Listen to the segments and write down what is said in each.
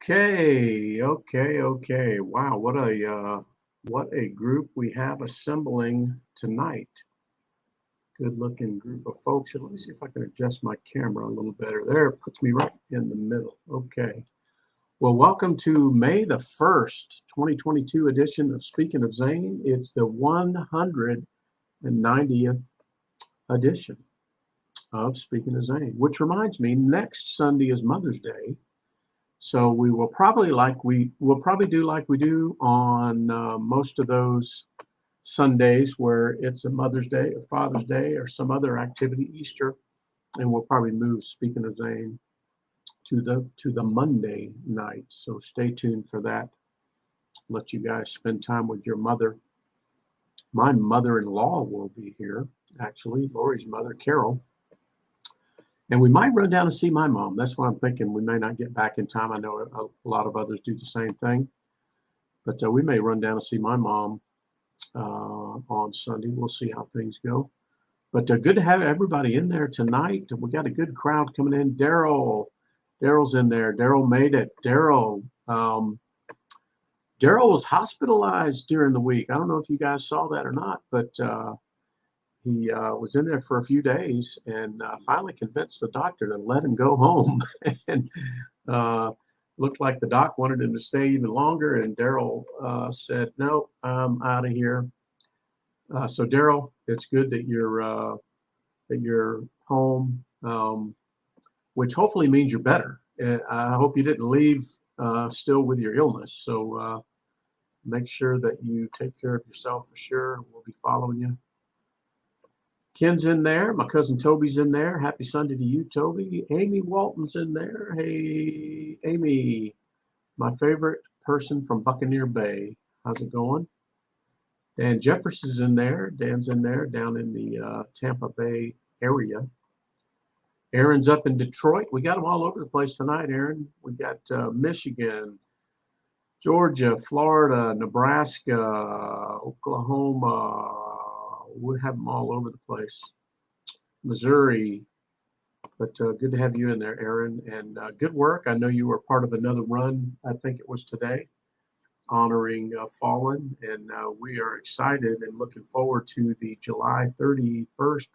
Okay. Wow, what a group we have assembling tonight. Good looking group of folks. Let me see if I can adjust my camera a little better. There, it puts me right in the middle. Okay. Well, welcome to May the 1st, 2022 edition of Speaking of Zane. It's the 190th edition of Speaking of Zane, which reminds me, next Sunday is Mother's Day. So we'll probably do like we do on most of those Sundays where it's a Mother's Day or Father's Day or some other activity, Easter, and we'll probably move Speaking of Zane to the Monday night. So stay tuned for that. Let you guys spend time with your mother. My mother-in-law will be here, actually, Lori's mother, Carol. And we might run down and see my mom. That's what I'm thinking. We may not get back in time. I know a lot of others do the same thing. But we may run down and see my mom on Sunday. We'll see how things go. But good to have everybody in there tonight. We got a good crowd coming in. Daryl's in there. Daryl made it. Daryl was hospitalized during the week. I don't know if you guys saw that or not, but he was in there for a few days and finally convinced the doctor to let him go home. And looked like the doc wanted him to stay even longer. And Daryl said, "No, I'm out of here." So Daryl, it's good that you're home, which hopefully means you're better. I hope you didn't leave still with your illness. So make sure that you take care of yourself for sure. We'll be following you. Ken's in there. My cousin Toby's in there. Happy Sunday to you, Toby. Amy Walton's in there. Hey, Amy, my favorite person from Buccaneer Bay. How's it going? Dan Jefferson's in there. Dan's in there down in the Tampa Bay area. Aaron's up in Detroit. We got them all over the place tonight, Aaron. We got Michigan, Georgia, Florida, Nebraska, Oklahoma. We have them all over the place. Missouri. But good to have you in there, Aaron. And good work. I know you were part of another run, I think it was today, honoring fallen. And we are excited and looking forward to the July 31st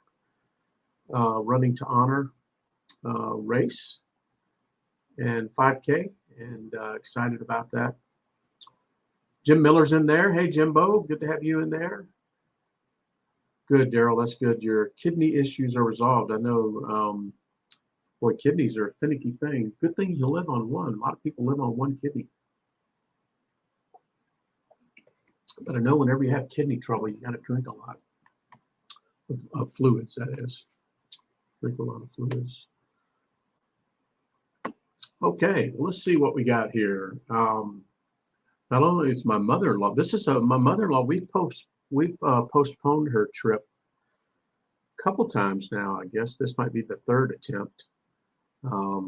Running to Honor race and 5K. And excited about that. Jim Miller's in there. Hey, Jimbo. Good to have you in there. Good, Daryl. That's good. Your kidney issues are resolved. I know, boy, kidneys are a finicky thing. Good thing you live on one. A lot of people live on one kidney. But I know whenever you have kidney trouble, you got to drink a lot of fluids, that is. Drink a lot of fluids. Okay, let's see what we got here. Not only is my mother-in-law, this is my mother-in-law. We've postponed her trip a couple times now. I guess this might be the third attempt.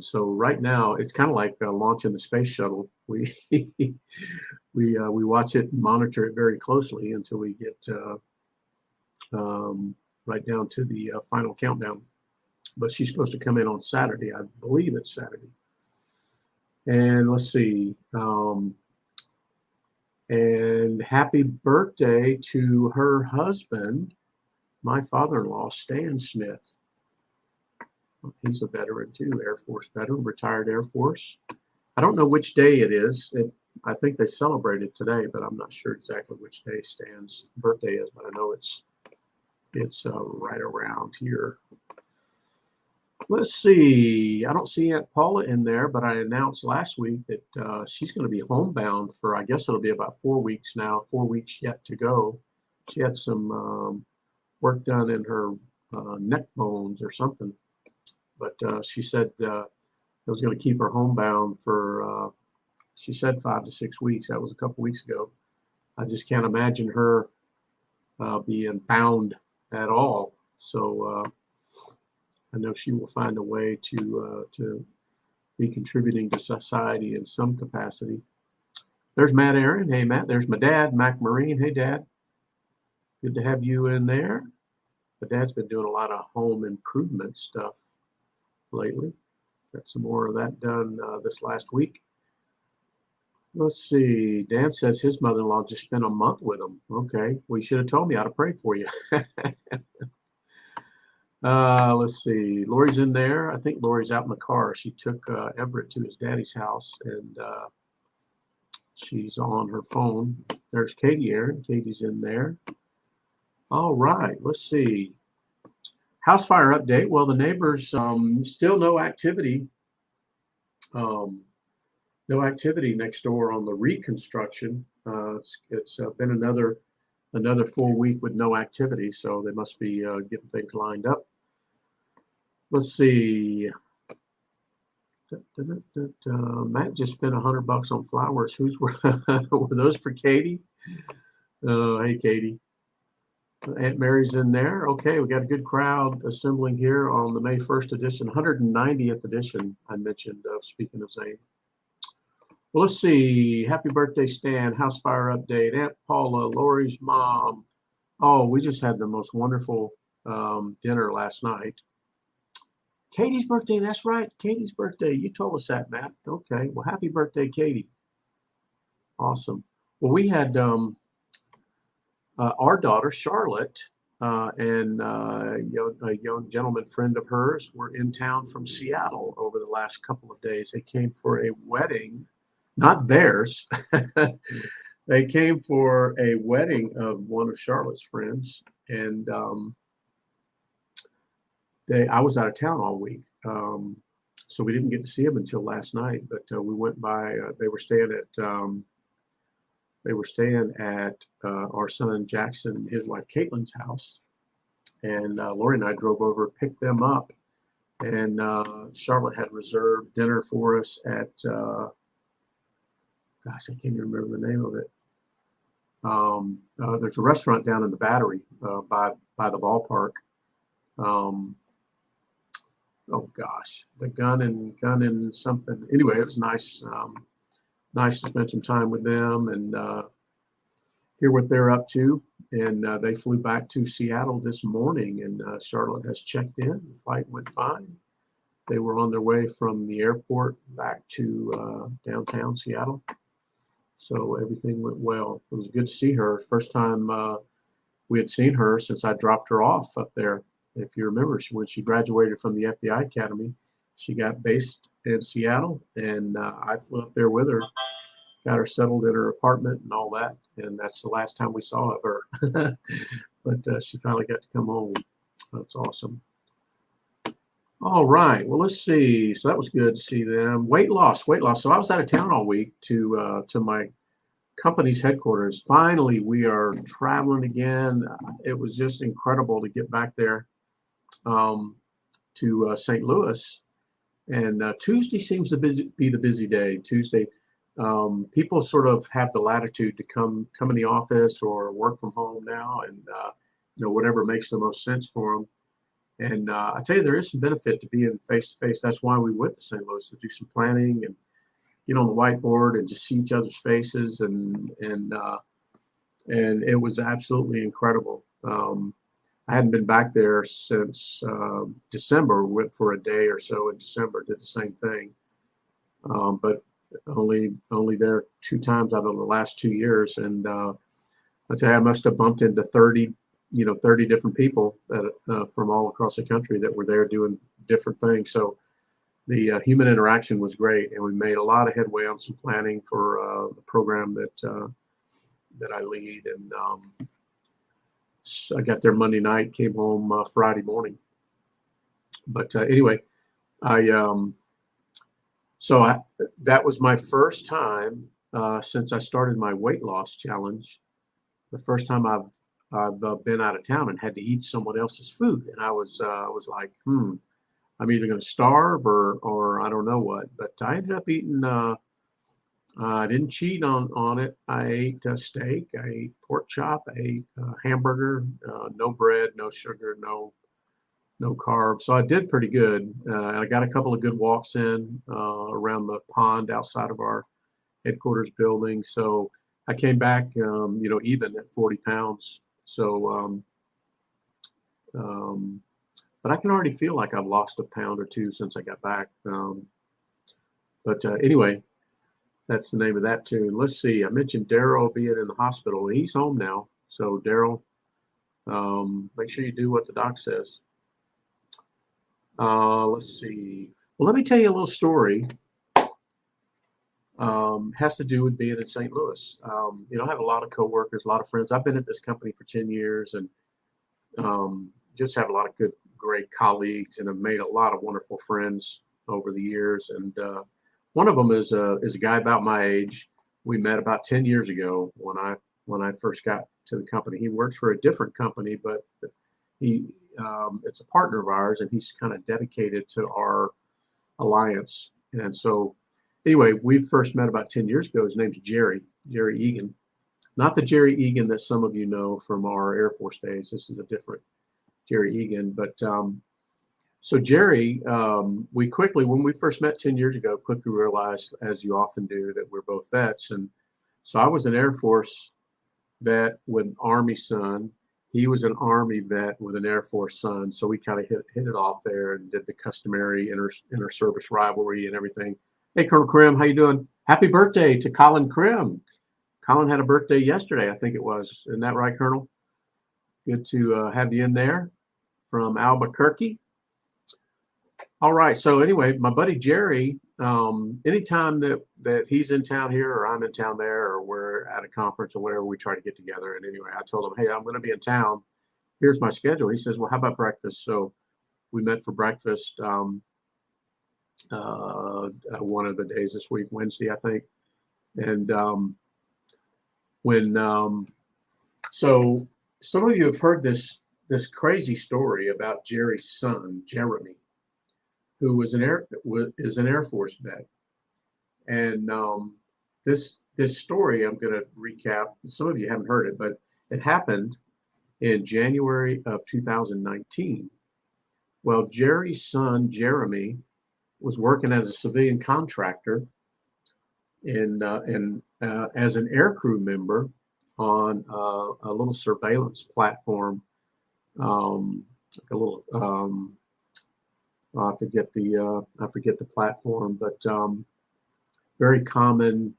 So right now it's kind of like launching the space shuttle. We watch it and monitor it very closely until we get right down to the final countdown. But she's supposed to come in on Saturday. I believe it's Saturday. And let's see. And happy birthday to her husband, my father-in-law, Stan Smith. He's a veteran too, Air Force veteran, retired Air Force. I don't know which day it is. I think they celebrated today, but I'm not sure exactly which day Stan's birthday is. But I know it's right around here. Let's see. I don't see Aunt Paula in there, but I announced last week that she's going to be homebound for, I guess it'll be about 4 weeks now, 4 weeks yet to go. She had some work done in her neck bones or something. But she said it was going to keep her homebound for, she said 5 to 6 weeks. That was a couple weeks ago. I just can't imagine her being bound at all. So I know she will find a way to be contributing to society in some capacity. There's Matt Aaron. Hey, Matt. There's my dad, Mac Marine. Hey, Dad. Good to have you in there. But Dad's been doing a lot of home improvement stuff lately. Got some more of that done this last week. Let's see. Dan says his mother-in-law just spent a month with him. Okay. Well, you should have told me. I'd have prayed for you. Let's see. Lori's in there. I think Lori's out in the car. She took Everett to his daddy's house, and she's on her phone. There's Katie, Aaron. Katie's in there. All right. Let's see. House fire update. Well, the neighbors, still no activity. No activity next door on the reconstruction. It's been another full week with no activity, so they must be getting things lined up. Let's see. Matt just spent $100 on flowers. Whose were those for Katie? Hey, Katie. Aunt Mary's in there. Okay, we got a good crowd assembling here on the May 1st edition, 190th edition, I mentioned, speaking of Zane. Well, let's see. Happy birthday, Stan. House fire update. Aunt Paula, Lori's mom. Oh, we just had the most wonderful dinner last night. Katie's birthday, that's right. Katie's birthday. You told us that, Matt. Okay. Well, happy birthday, Katie. Awesome. Well, we had our daughter, Charlotte, and a young gentleman friend of hers were in town from Seattle over the last couple of days. They came for a wedding, not theirs. They came for a wedding of one of Charlotte's friends, and I was out of town all week, so we didn't get to see them until last night. But we went by. They were staying at our son Jackson and his wife Caitlin's house, and Lori and I drove over, picked them up, and Charlotte had reserved dinner for us at. Gosh, I can't even remember the name of it. There's a restaurant down in the Battery by the ballpark. Oh gosh, the gun and something. Anyway, it was nice. Nice to spend some time with them and hear what they're up to. And they flew back to Seattle this morning, and Charlotte has checked in. The flight went fine. They were on their way from the airport back to downtown Seattle. So everything went well. It was good to see her. First time we had seen her since I dropped her off up there. If you remember, when she graduated from the FBI Academy, she got based in Seattle, and I flew up there with her, got her settled in her apartment and all that. And that's the last time we saw of her. But she finally got to come home. That's awesome. All right. Well, let's see. So that was good to see them. Weight loss. So I was out of town all week to my company's headquarters. Finally, we are traveling again. It was just incredible to get back there to St. Louis. And Tuesday seems to be the busy day. Tuesday, people sort of have the latitude to come in the office or work from home now, and whatever makes the most sense for them. And I tell you, there is some benefit to being face to face. That's why we went to St. Louis, to do some planning and get on the whiteboard and just see each other's faces. And it was absolutely incredible. I hadn't been back there since December. Went for a day or so in December, did the same thing, but only there 2 times out of the last 2 years. And I tell you, I must have bumped into 30 different people that from all across the country that were there doing different things. So the human interaction was great, and we made a lot of headway on some planning for the program that I lead. And I got there Monday night, came home Friday morning. But anyway, that was my first time since I started my weight loss challenge. The first time I've been out of town and had to eat someone else's food, and I was like, I'm either going to starve or I don't know what. But I ended up eating. I didn't cheat on it. I ate steak. I ate pork chop. I ate hamburger. No bread, no sugar, no carbs. So I did pretty good. I got a couple of good walks in around the pond outside of our headquarters building. So I came back, even at 40 pounds. So, but I can already feel like I've lost a pound or two since I got back. But anyway, That's the name of that tune. Let's see. I mentioned Daryl being in the hospital. He's home now. So Daryl, make sure you do what the doc says. Let's see. Well, let me tell you a little story. Has to do with being in St. Louis. I have a lot of coworkers, a lot of friends. I've been at this company for 10 years and just have a lot of good, great colleagues, and have made a lot of wonderful friends over the years. And one of them is a guy about my age. We met about 10 years ago when I first got to the company. He works for a different company, but it's a partner of ours, and he's kind of dedicated to our alliance. And so, anyway, we first met about 10 years ago. His name's Jerry Egan. Not the Jerry Egan that some of you know from our Air Force days. This is a different Jerry Egan. But so Jerry, we quickly, when we first met 10 years ago, quickly realized, as you often do, that we're both vets. And so I was an Air Force vet with an Army son. He was an Army vet with an Air Force son. So we kind of hit it off there and did the customary inter-service rivalry and everything. Hey, Colonel Krim, how you doing? Happy birthday to Colin Krim. Colin had a birthday yesterday, I think it was. Isn't that right, Colonel? Good to have you in there from Albuquerque. All right. So anyway, my buddy Jerry, anytime that he's in town here or I'm in town there or we're at a conference or whatever, we try to get together. And anyway, I told him, hey, I'm going to be in town. Here's my schedule. He says, well, how about breakfast? So we met for breakfast one of the days this week, Wednesday, I think. And so some of you have heard this crazy story about Jerry's son, Jeremy, who is an Air Force vet. And this story I'm going to recap. Some of you haven't heard it, but it happened in January of 2019. Well, Jerry's son, Jeremy, was working as a civilian contractor as an aircrew member on a little surveillance platform. I forget the platform, but very common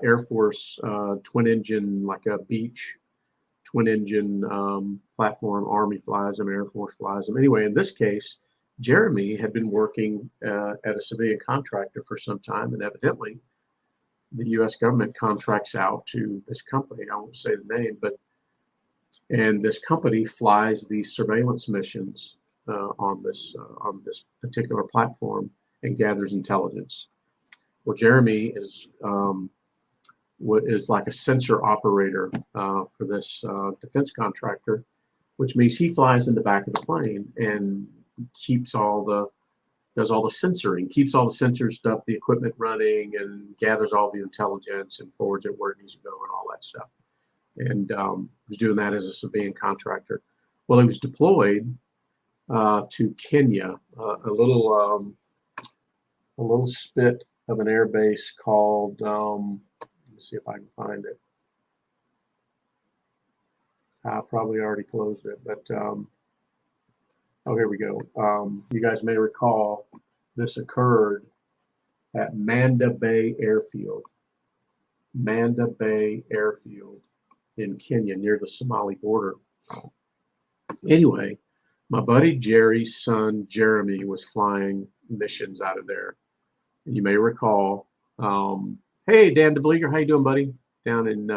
Air Force twin engine, like a Beech twin engine platform. Army flies them, Air Force flies them. Anyway, in this case, Jeremy had been working at a civilian contractor for some time, and evidently the U.S. government contracts out to this company. I won't say the name, and this company flies these surveillance missions on this particular platform and gathers intelligence. Well, Jeremy is like a sensor operator for this defense contractor, which means he flies in the back of the plane and does all the censoring, keeps all the sensor stuff, the equipment running, and gathers all the intelligence and forwards it where it needs to go and all that stuff. And was doing that as a civilian contractor. Well, he was deployed to Kenya, a little spit of an air base called, let me see if I can find it. I probably already closed it, but oh, here we go. You guys may recall this occurred at Manda Bay Airfield. Manda Bay Airfield in Kenya near the Somali border. Anyway, my buddy Jerry's son, Jeremy, was flying missions out of there. And you may recall, hey, Dan DeVlieger, how you doing, buddy? Down in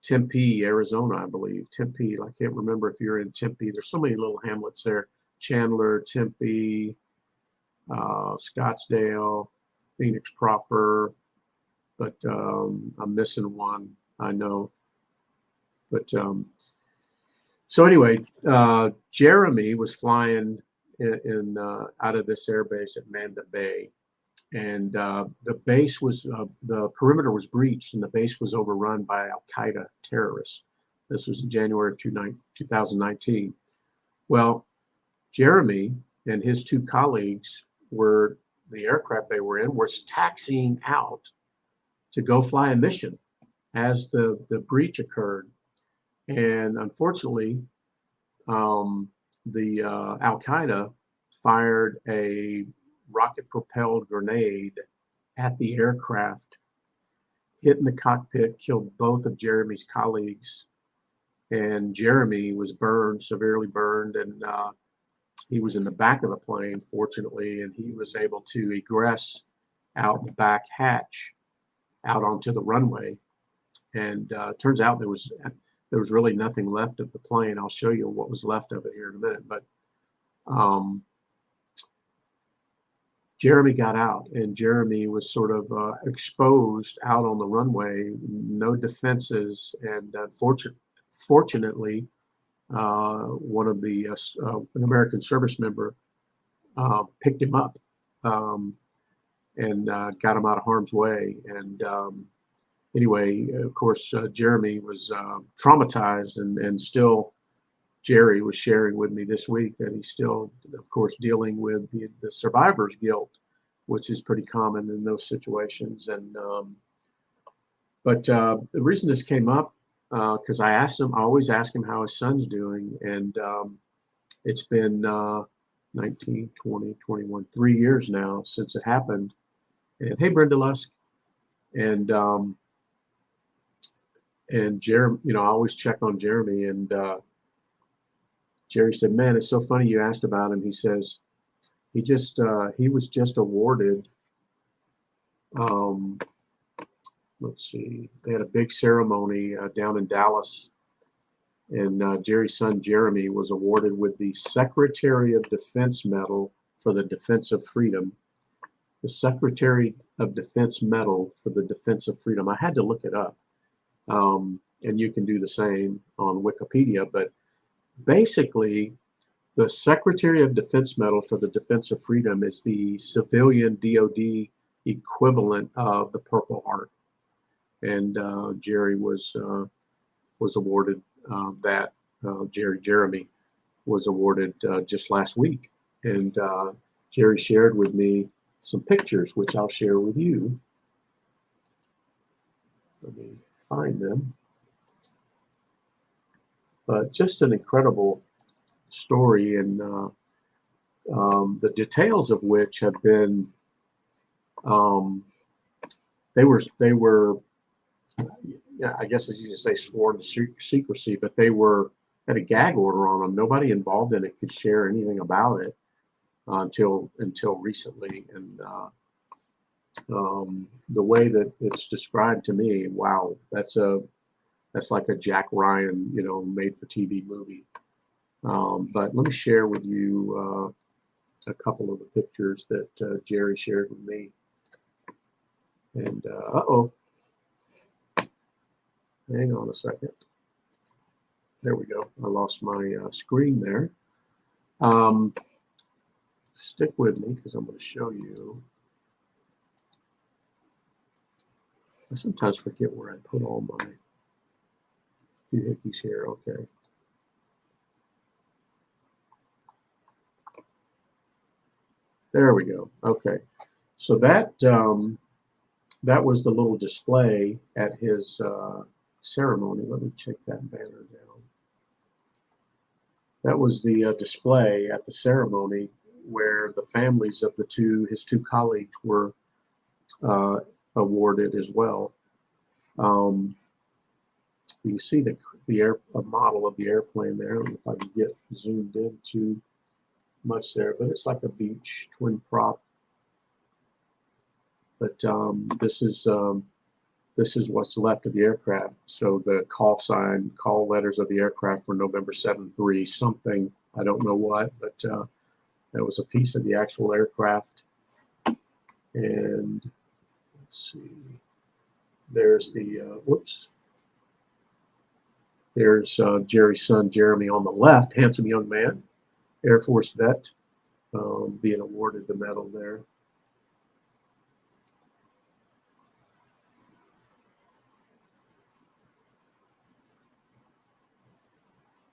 Tempe, Arizona, I believe. Tempe, I can't remember if you're in Tempe. There's so many little hamlets there. Chandler, Tempe, Scottsdale, Phoenix proper, but I'm missing one, I know. But so anyway, Jeremy was flying in out of this airbase at Manda Bay, and the base was the perimeter was breached, and the base was overrun by Al Qaeda terrorists. This was in January of 2019. Well, Jeremy and his two colleagues the aircraft they were in was taxiing out to go fly a mission as the breach occurred. And unfortunately, the Al Qaeda fired a rocket propelled grenade at the aircraft hit in the cockpit, killed both of Jeremy's colleagues. And Jeremy was burned, severely burned, and he was in the back of the plane, fortunately, and he was able to egress out the back hatch out onto the runway. And turns out there was really nothing left of the plane. I'll show you what was left of it here in a minute. But Jeremy got out, and Jeremy was sort of exposed out on the runway, no defenses, and fortunately, one of the an American service member picked him up and got him out of harm's way. And anyway, of course, Jeremy was traumatized, and still, Jerry was sharing with me this week that he's still, of course, dealing with the survivor's guilt, which is pretty common in those situations. And but the reason this came up, because I always ask him how his son's doing, and it's been 19, 20, 21, 3 years now since it happened. And hey, Brenda Lusk, and Jeremy, I always check on Jeremy, and Jerry said, "Man, it's so funny you asked about him." He says he was just awarded. Let's see, they had a big ceremony down in Dallas, and Jerry's son Jeremy was awarded with the Secretary of Defense Medal for the Defense of Freedom. The Secretary of Defense Medal for the Defense of Freedom. I had to look it up, and you can do the same on Wikipedia, but basically, the Secretary of Defense Medal for the Defense of Freedom is the civilian DoD equivalent of the Purple Heart, and Jerry was awarded that. Jeremy was awarded just last week, and Jerry shared with me some pictures, which I'll share with you. Let me find them. But just an incredible story, and the details of which have been, they were, I guess as you just say, sworn to secrecy, but they had a gag order on them. Nobody involved in it could share anything about it until recently, and the way that it's described to me, wow, that's like a Jack Ryan, made for TV movie. But let me share with you a couple of the pictures that Jerry shared with me. And hang on a second. There we go. I lost my screen there. Stick with me because I'm going to show you. I sometimes forget where I put all my doohickeys here. Okay. There we go. Okay. So that was the little display at his ceremony. Let me check that banner down. That was the display at the ceremony where the families of his two colleagues were awarded as well. You can see a model of the airplane there. I don't know if I can get zoomed in too much there, but it's like a beach twin prop. But this is what's left of the aircraft. So the call letters of the aircraft were November 7-3 something. I don't know what, but that was a piece of the actual aircraft. And let's see. There's there's Jerry's son Jeremy on the left, handsome young man, Air Force vet, being awarded the medal there.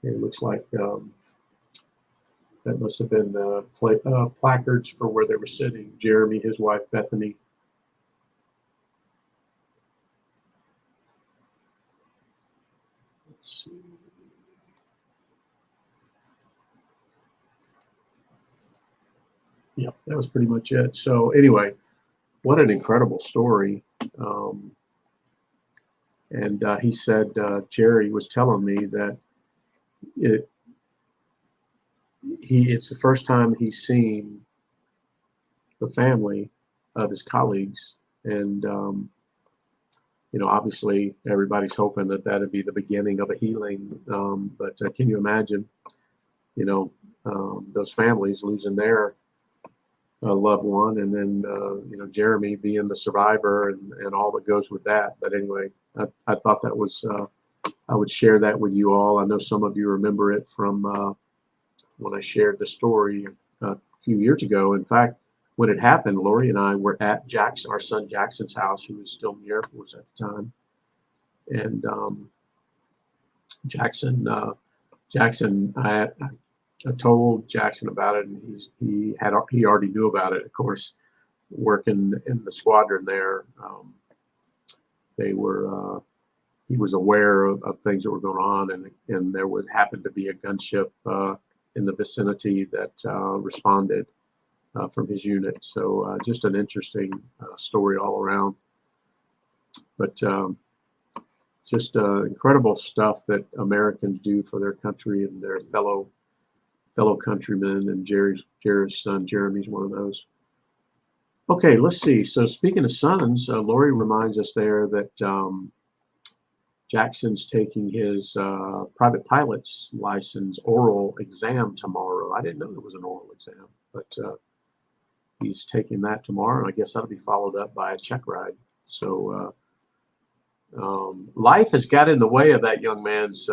It looks like that must have been placards for where they were sitting. Jeremy, his wife Bethany. Let's see. Yep, that was pretty much it. So anyway, what an incredible story. And he said, Jerry was telling me that it's the first time he's seen the family of his colleagues. And, obviously everybody's hoping that that'd be the beginning of a healing. But can you imagine, those families losing their loved one, and then, Jeremy being the survivor and all that goes with that. But anyway, I thought that was, I would share that with you all. I know some of you remember it from when I shared the story a few years ago. In fact, when it happened, Lori and I were at Jackson, our son Jackson's house, who was still in the Air Force at the time. And Jackson, I told Jackson about it, and he already knew about it. Of course, working in the squadron there, he was aware of things that were going on, and there would happen to be a gunship in the vicinity that responded from his unit. So just an interesting story all around. But just incredible stuff that Americans do for their country and their fellow countrymen. And Jerry's son Jeremy's one of those. Okay, let's see. So speaking of sons, Lori reminds us there that Jackson's taking his private pilot's license oral exam tomorrow. I didn't know there was an oral exam, but he's taking that tomorrow, and I guess that'll be followed up by a check ride. So life has got in the way of that young man's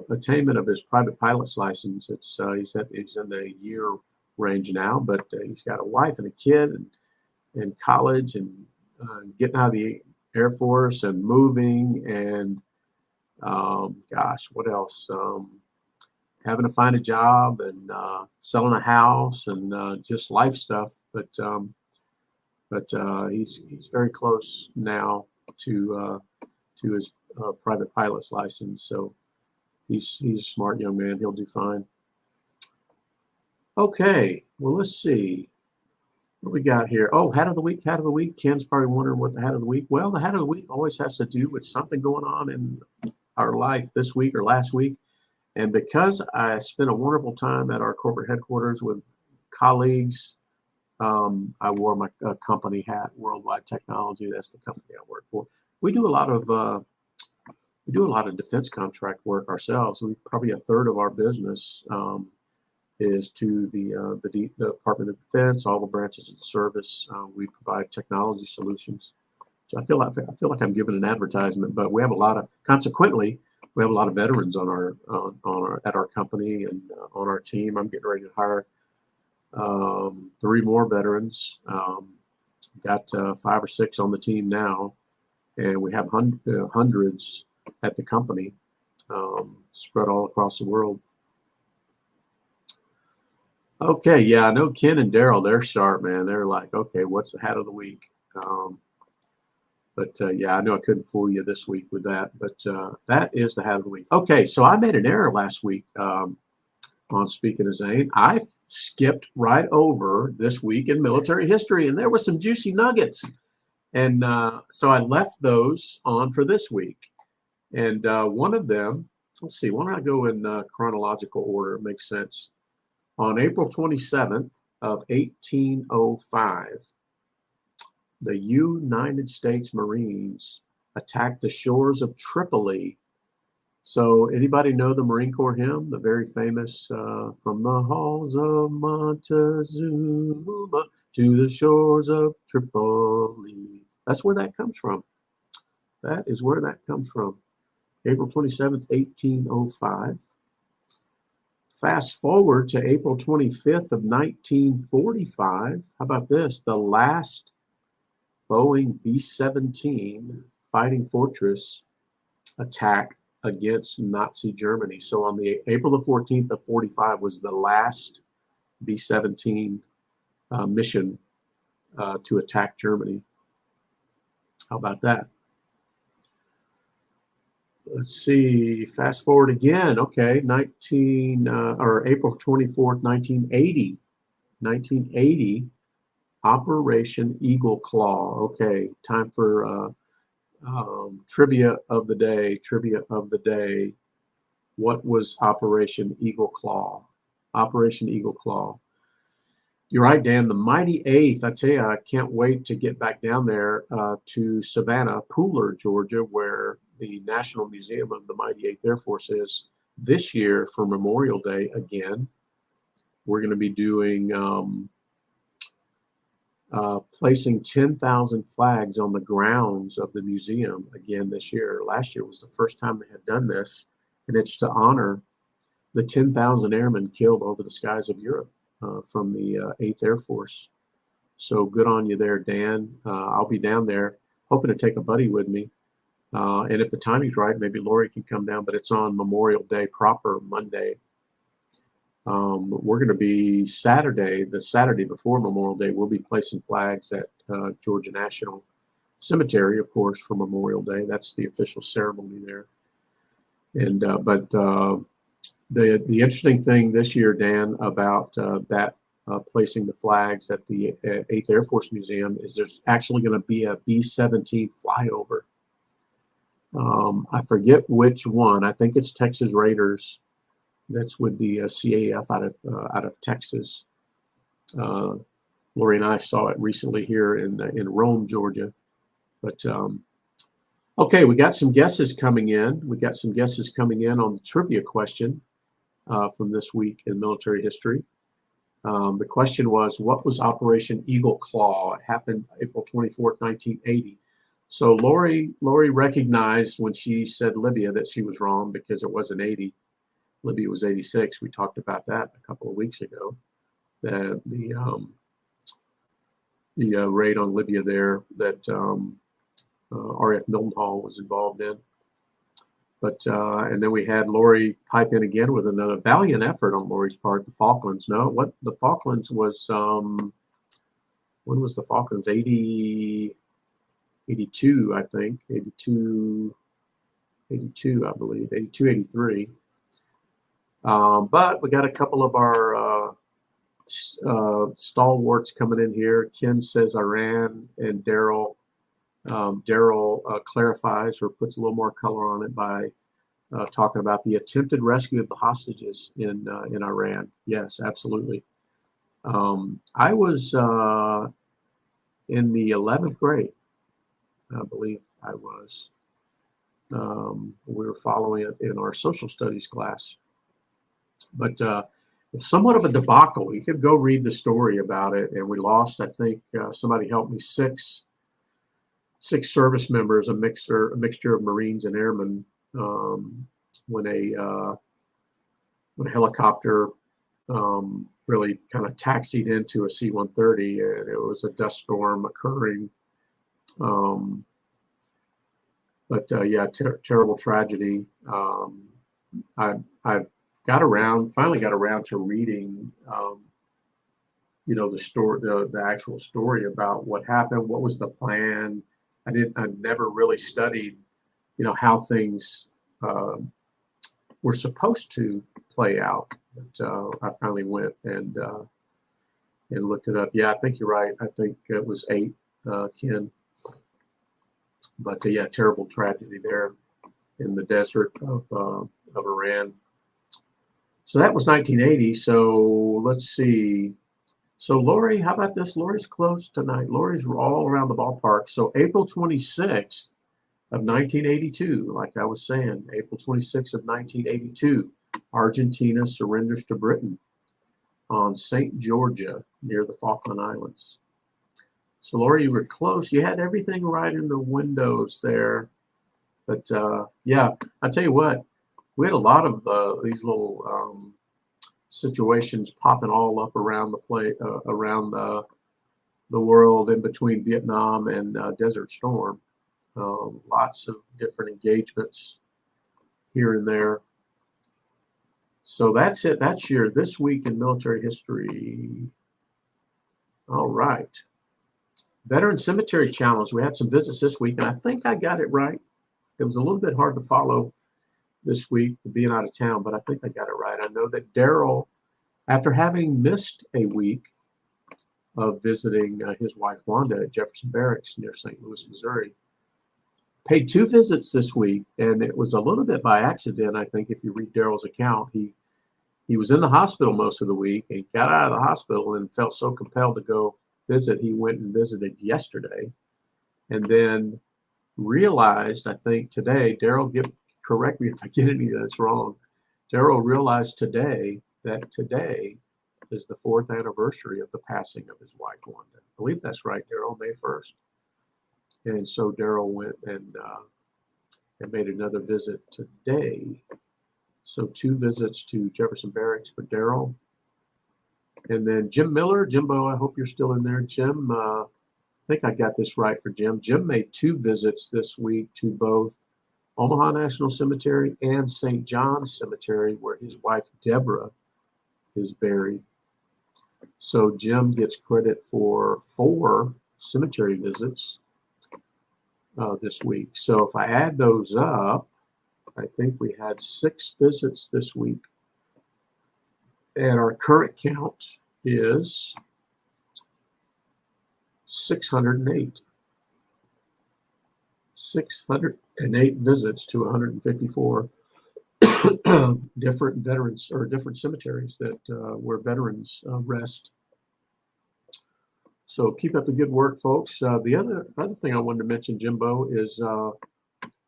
attainment of his private pilot's license. He's in the year range now, but he's got a wife and a kid, and college, and getting out of the Air Force and moving, and gosh, what else? Having to find a job, and selling a house, and just life stuff. But he's very close now to his private pilot's license. So he's a smart young man. He'll do fine. Okay, well, let's see what we got here. Oh, hat of the week, hat of the week. Ken's probably wondering what the hat of the week. Well, the hat of the week always has to do with something going on in our life this week or last week. And because I spent a wonderful time at our corporate headquarters with colleagues, I wore my company hat, Worldwide Technology. That's the company I work for. We do a lot of defense contract work ourselves. Probably a third of our business is to the Department of Defense, all the branches of the service. We provide technology solutions. So I feel like I'm giving an advertisement, but we have consequently, we have a lot of veterans at our company and on our team. I'm getting ready to hire 3 more veterans. Got 5 or 6 on the team now, and we have hundreds at the company, spread all across the world. Okay, yeah, I know Ken and Daryl, they're sharp, man. They're like, okay, what's the hat of the week? But yeah, I know I couldn't fool you this week with that, but that is the hat of the week. Okay, so I made an error last week on Speaking of Zane. I skipped right over this week in military history, and there were some juicy nuggets. And so I left those on for this week. And one of them, let's see, why don't I go in chronological order? It makes sense. On April 27th of 1805, the United States Marines attacked the shores of Tripoli. So anybody know the Marine Corps hymn, the very famous from the halls of Montezuma to the shores of Tripoli? That's where that comes from. That is where that comes from. April 27th, 1805. Fast forward to April 25th of 1945. How about this? The last Boeing B-17 Fighting Fortress attack against Nazi Germany. So on the April the 14th of 45 was the last B-17 mission to attack Germany. How about that? Let's see, fast forward again. Okay, April 24th, 1980. 1980, Operation Eagle Claw. Okay, time for Trivia of the day. Trivia of the day. What was Operation Eagle Claw? Operation Eagle Claw. You're right, Dan. The Mighty Eighth. I tell you, I can't wait to get back down there to Savannah, Pooler, Georgia, where the National Museum of the Mighty Eighth Air Force is this year for Memorial Day again. We're going to be doing placing 10,000 flags on the grounds of the museum again this year. Last year was the first time they had done this, and it's to honor the 10,000 airmen killed over the skies of Europe from the 8th Air Force. So good on you there, Dan. I'll be down there, hoping to take a buddy with me. And if the timing's right, maybe Lori can come down, but it's on Memorial Day proper, Monday. We're going to be Saturday, the Saturday before Memorial Day, we'll be placing flags at Georgia National Cemetery, of course, for Memorial Day. That's the official ceremony there. And but the interesting thing this year, Dan, about that placing the flags at the 8th Air Force Museum is there's actually going to be a B-17 flyover. I forget which one. I think it's Texas Raiders. That's with the CAF out of Texas. Lori and I saw it recently here in Rome, Georgia. But okay, we got some guesses coming in. We got some guesses coming in on the trivia question from this week in military history. The question was, what was Operation Eagle Claw? It happened April 24th, 1980. So Lori recognized when she said Libya that she was wrong because it wasn't 80. Libya was 86. We talked about that a couple of weeks ago. The raid on Libya there that R.F. Mildenhall was involved in. But and then we had Lori pipe in again with another valiant effort on Lori's part. The Falklands. No, what the Falklands was? When was the Falklands? 82, I think. 82, I believe. 82, 83. But we got a couple of our stalwarts coming in here. Ken says Iran, and Daryl clarifies or puts a little more color on it by talking about the attempted rescue of the hostages in Iran. Yes, absolutely. I was in the 11th grade, I believe I was. We were following it in our social studies class. But somewhat of a debacle. You could go read the story about it, and we lost. I think somebody helped me six service members, a mixture of Marines and airmen, when a helicopter really kind of taxied into a C-130, and it was a dust storm occurring. But yeah, terrible tragedy. I've finally got around to reading, the story, the actual story about what happened, what was the plan. I never really studied, how things were supposed to play out. But I finally went and looked it up. Yeah, I think you're right. I think it was 8, Ken. But yeah, terrible tragedy there in the desert of Iran. So that was 1980. So let's see. So Lori, how about this? Lori's close tonight. Lori's all around the ballpark. So April 26th of 1982, like I was saying, April 26th of 1982, Argentina surrenders to Britain on St. Georgia near the Falkland Islands. So Lori, you were close. You had everything right in the windows there. But yeah, I tell you what, we had a lot of these little situations popping all up around around the world in between Vietnam and Desert Storm. Lots of different engagements here and there. So that's it. That's this week in military history. All right. Veteran Cemetery Challenge. We had some visits this week, and I think I got it right. It was a little bit hard to follow this week, being out of town, but I think I got it right. I know that Daryl, after having missed a week of visiting his wife Wanda at Jefferson Barracks near St. Louis, Missouri, paid 2 visits this week, and it was a little bit by accident. I think if you read Daryl's account, he was in the hospital most of the week. He got out of the hospital and felt so compelled to go visit. He went and visited yesterday, and then realized, I think today, correct me if I get any of this wrong. Daryl realized today that today is the 4th anniversary of the passing of his wife, Wanda. I believe that's right, Daryl, May 1st. And so Daryl went and made another visit today. So 2 visits to Jefferson Barracks for Daryl. And then Jim Miller. Jimbo, I hope you're still in there. Jim, I think I got this right for Jim. Jim made 2 visits this week to both Omaha National Cemetery and St. John's Cemetery, where his wife, Deborah, is buried. So Jim gets credit for 4 cemetery visits this week. So if I add those up, I think we had 6 visits this week. And our current count is 608. 608 visits to 154 different veterans or different cemeteries that where veterans rest. So keep up the good work, folks. The other thing I wanted to mention, Jimbo, is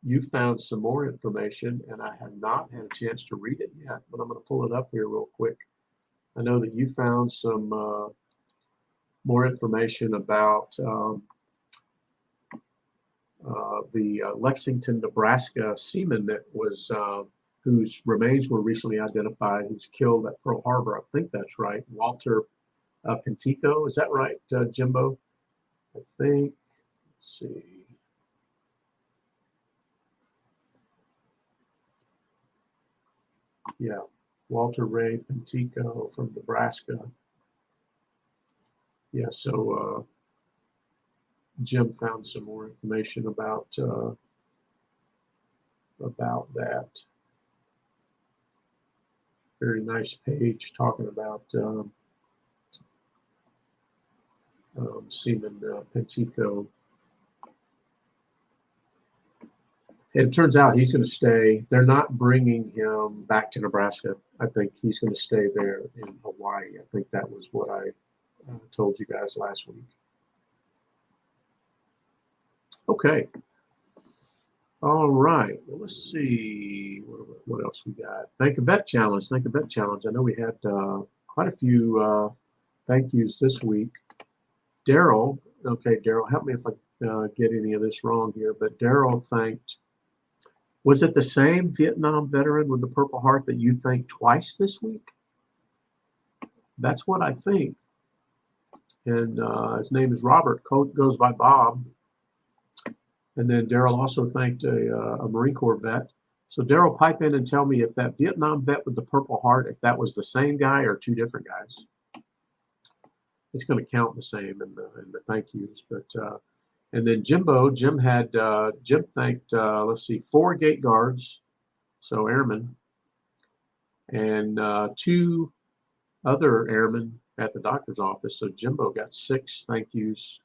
you found some more information, and I have not had a chance to read it yet, but I'm going to pull it up here real quick. I know that you found some more information about the Lexington, Nebraska seaman that was whose remains were recently identified, who's killed at Pearl Harbor. I think that's right. Walter Pintico, is that right, Jimbo? I think. Let's see. Yeah, Walter Ray Pintico from Nebraska. Yeah, so Jim found some more information about that. Very nice page talking about Seaman Pintico. It turns out he's going to stay. They're not bringing him back to Nebraska. I think he's going to stay there in Hawaii. I think that was what I told you guys last week. Okay. All right. Well, let's see what else we got. Thank a Bet Challenge. Thank a Bet Challenge. I know we had quite a few thank yous this week. Daryl. Okay, Daryl, help me if I get any of this wrong here. But Daryl thanked. Was it the same Vietnam veteran with the Purple Heart that you thanked twice this week? That's what I think. And his name is Robert. Goes by Bob. And then Daryl also thanked a Marine Corps vet. So Daryl, pipe in and tell me if that Vietnam vet with the Purple Heart, if that was the same guy or 2 different guys. It's going to count the same in the thank yous. But and then Jim thanked, let's see, 4 gate guards, so airmen, and 2 other airmen at the doctor's office. So Jimbo got 6 thank yous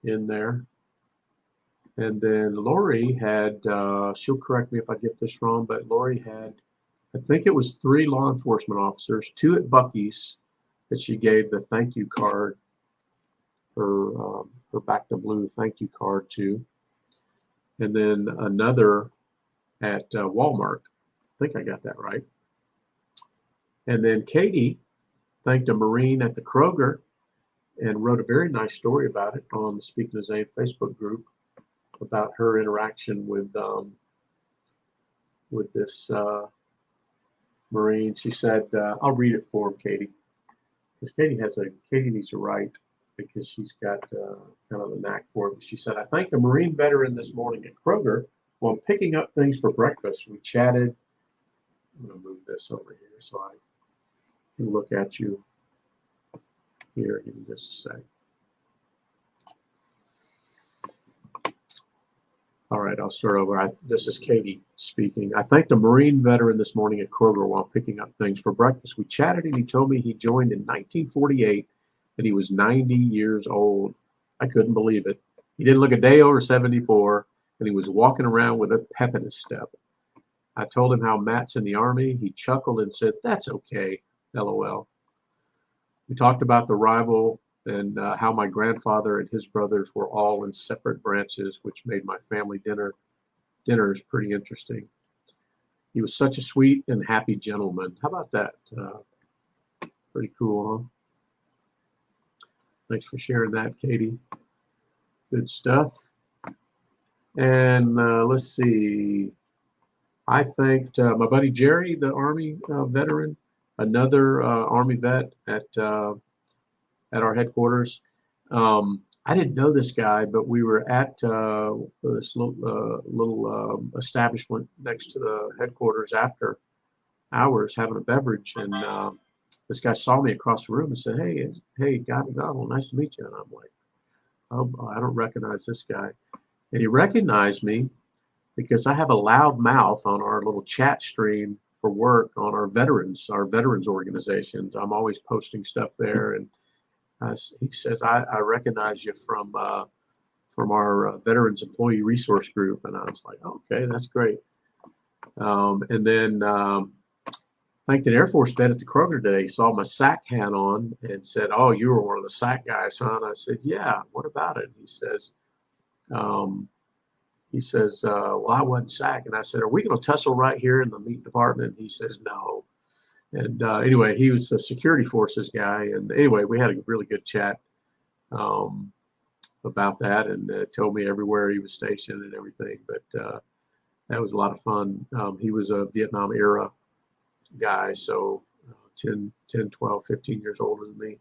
in there. And then Lori had, she'll correct me if I get this wrong, but Lori had, I think it was 3 law enforcement officers, 2 at Buc-ee's that she gave the thank you card, her Back to Blue thank you card to. And then another at Walmart. I think I got that right. And then Katie thanked a Marine at the Kroger and wrote a very nice story about it on the Speaking of Zane Facebook group about her interaction with this Marine. She said, I'll read it for him, Katie. Because Katie needs to write because she's got kind of a knack for it. She said, I thanked a Marine veteran this morning at Kroger while picking up things for breakfast. We chatted. I'm going to move this over here so I can look at you here in just a sec. All right, I'll start over. This is Katie speaking. I thanked a Marine veteran this morning at Kroger while picking up things for breakfast. We chatted and he told me he joined in 1948 and he was 90 years old. I couldn't believe it. He didn't look a day over 74, and he was walking around with a pep in his step. I told him how Matt's in the Army. He chuckled and said, "That's okay, LOL." We talked about the rival and how my grandfather and his brothers were all in separate branches, which made my family dinners pretty interesting. He was such a sweet and happy gentleman. How about that? Pretty cool, huh? Thanks for sharing that, Katie. Good stuff. And let's see. I thanked my buddy Jerry, the Army veteran, another Army vet at our headquarters. I didn't know this guy, but we were at this little establishment next to the headquarters after hours having a beverage, and this guy saw me across the room and said, "Hey, Guy McDonald, nice to meet you." And I'm like, "Oh, I don't recognize this guy." And he recognized me because I have a loud mouth on our little chat stream for work on our veterans organizations. I'm always posting stuff there, and he says, I recognize you from our Veterans Employee Resource Group. And I was like, okay, that's great. And then thanked an Air Force vet at the Kroger today. He saw my SAC hat on and said, "Oh, you were one of the SAC guys, huh?" And I said, "Yeah, what about it?" He says, "Well, I wasn't SAC." And I said, "Are we going to tussle right here in the meat department?" And he says, "No." And anyway, he was a security forces guy. And anyway, we had a really good chat about that, and told me everywhere he was stationed and everything. But that was a lot of fun. He was a Vietnam era guy, so 10, 12, 15 years older than me.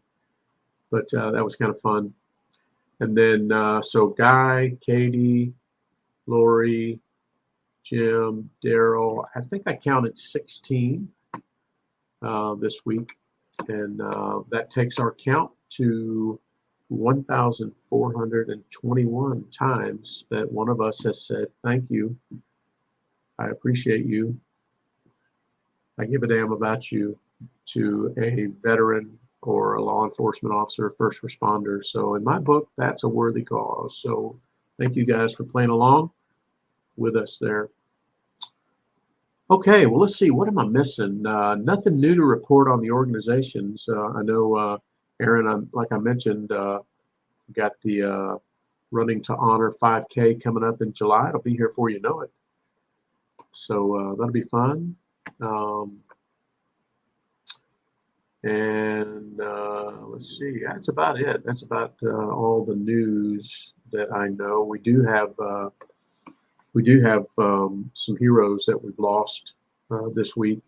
But that was kind of fun. And then so Guy, Katie, Lori, Jim, Daryl, I think I counted 16 this week. And that takes our count to 1,421 times that one of us has said, "Thank you. I appreciate you. I give a damn about you," to a veteran or a law enforcement officer, first responder. So in my book, that's a worthy cause. So thank you guys for playing along with us there. Okay, well, let's see. What am I missing? Nothing new to report on the organizations. I know, Aaron, like I mentioned, got the Running to Honor 5K coming up in July. It'll be here before you know it. So that'll be fun. And let's see. That's about it. That's about all the news that I know. We do have some heroes that we've lost this week.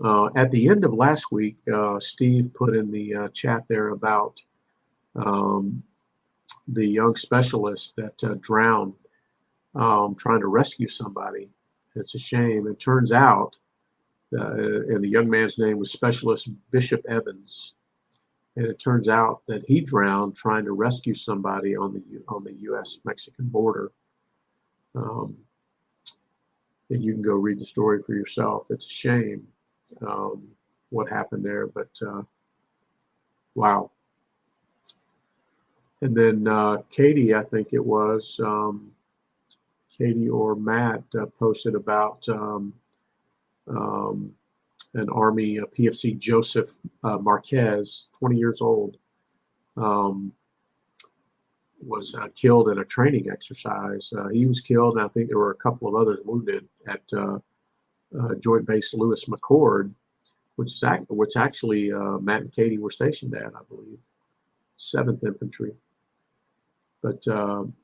At the end of last week, Steve put in the chat there about the young specialist that drowned trying to rescue somebody. It's a shame. It turns out, and the young man's name was Specialist Bishop Evans, and it turns out that he drowned trying to rescue somebody on the U.S.-Mexican border. And you can go read the story for yourself. It's a shame what happened there, but wow. And then Katie, I think it was, Katie or Matt posted about an Army PFC Joseph Marquez, 20 years old, was killed in a training exercise. He was killed, and I think there were a couple of others wounded at Joint Base Lewis McChord, which actually Matt and Katie were stationed at, I believe, 7th Infantry. But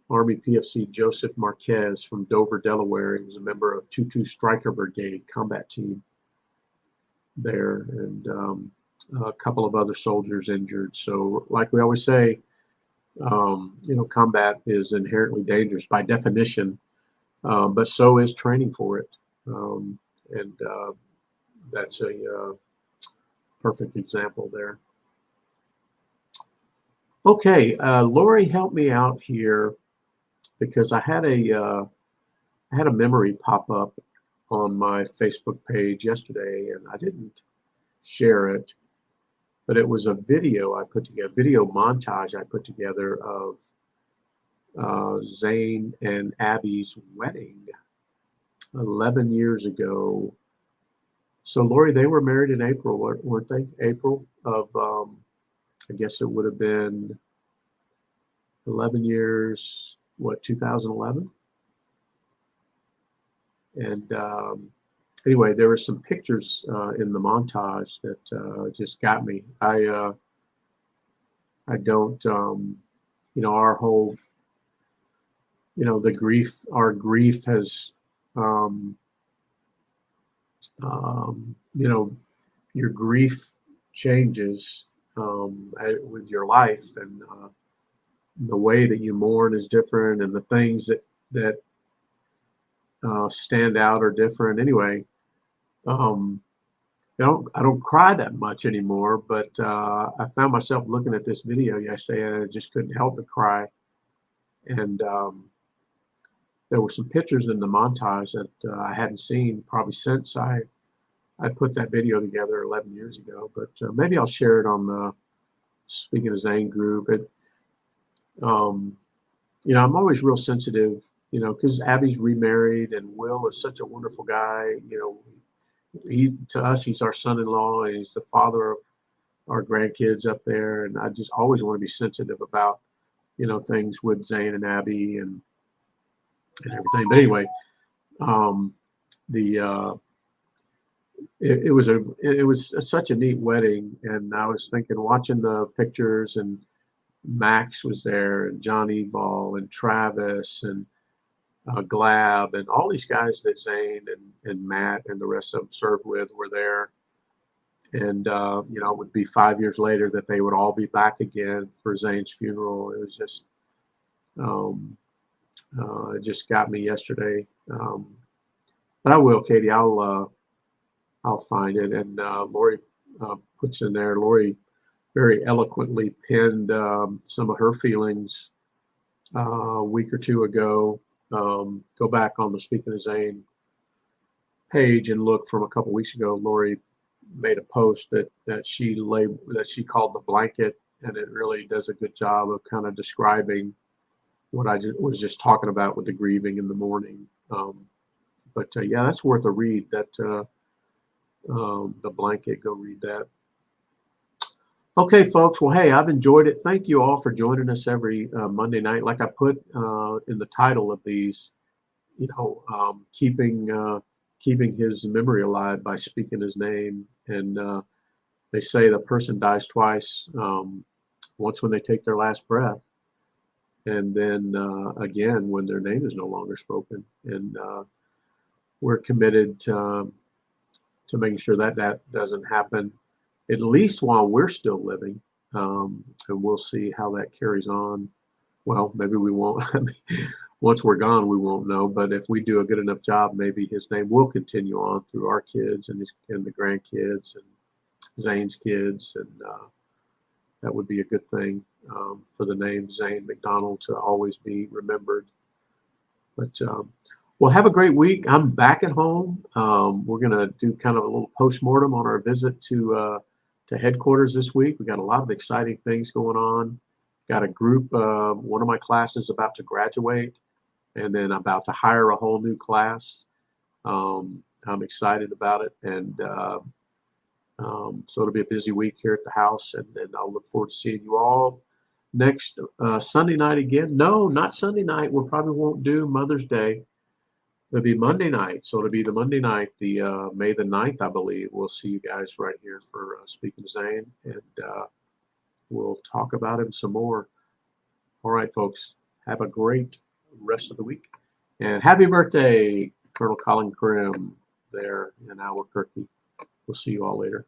Army PFC Joseph Marquez from Dover, Delaware, he was a member of 2-2 Stryker Brigade combat team there, and a couple of other soldiers injured. So like we always say, combat is inherently dangerous by definition, but so is training for it. And that's a perfect example there. Okay, Lori, help me out here, because I had a memory pop up on my Facebook page yesterday, and I didn't share it, but it was a video I put together, video montage I put together of Zane and Abby's wedding 11 years ago. So, Lori, they were married in April, weren't they? April of, I guess it would have been 11 years, what, 2011? And anyway, there were some pictures in the montage that just got me. I don't, our whole, our grief has, your grief changes with your life, and the way that you mourn is different, and the things that stand out are different. Anyway, I don't cry that much anymore, but I found myself looking at this video yesterday, and I just couldn't help but cry. And there were some pictures in the montage that I hadn't seen probably since I put that video together 11 years ago. But maybe I'll share it on the Speaking of Zane group. I'm always real sensitive, because Abby's remarried and Will is such a wonderful guy. To us, he's our son-in-law, and he's the father of our grandkids up there. And I just always want to be sensitive about, things with Zane and Abby and everything. But anyway, it was such a neat wedding, and I was thinking, watching the pictures, and Max was there, and John Evol, and Travis, and Glab, and all these guys that Zane and Matt and the rest of them served with were there. And it would be 5 years later that they would all be back again for Zane's funeral. It was just, it just got me yesterday. But I will, Katie. I'll find it. And Lori puts in there. Lori very eloquently penned some of her feelings a week or two ago. Go back on the Speaking of Zane page and look from a couple weeks ago. Lori made a post that she called the blanket, and it really does a good job of kind of describing what I was just talking about with the grieving in the morning. But yeah, that's worth a read. That the blanket. Go read that. Okay, folks. Well, hey, I've enjoyed it. Thank you all for joining us every Monday night. Like I put in the title of these, keeping his memory alive by speaking his name. And they say the person dies twice. Once when they take their last breath, and then again when their name is no longer spoken. And we're committed to making sure that doesn't happen, at least while we're still living. And we'll see how that carries on. Well, maybe we won't. Once we're gone, we won't know. But if we do a good enough job, maybe his name will continue on through our kids and the grandkids and Zane's kids. And that would be a good thing for the name Zane McDonald to always be remembered. But well, have a great week. I'm back at home. We're going to do kind of a little postmortem on our visit to headquarters this week. We got a lot of exciting things going on. Got a group, one of my classes about to graduate, and then about to hire a whole new class. I'm excited about it. And so it'll be a busy week here at the house, and I'll look forward to seeing you all next Sunday night again. No, not Sunday night. We probably won't do Mother's Day. It'll be Monday night. So it'll be the Monday night, the May the 9th, I believe. We'll see you guys right here for Speaking of Zane, and we'll talk about him some more. All right, folks. Have a great rest of the week. And happy birthday, Colonel Colin Krim there in Albuquerque. We'll see you all later.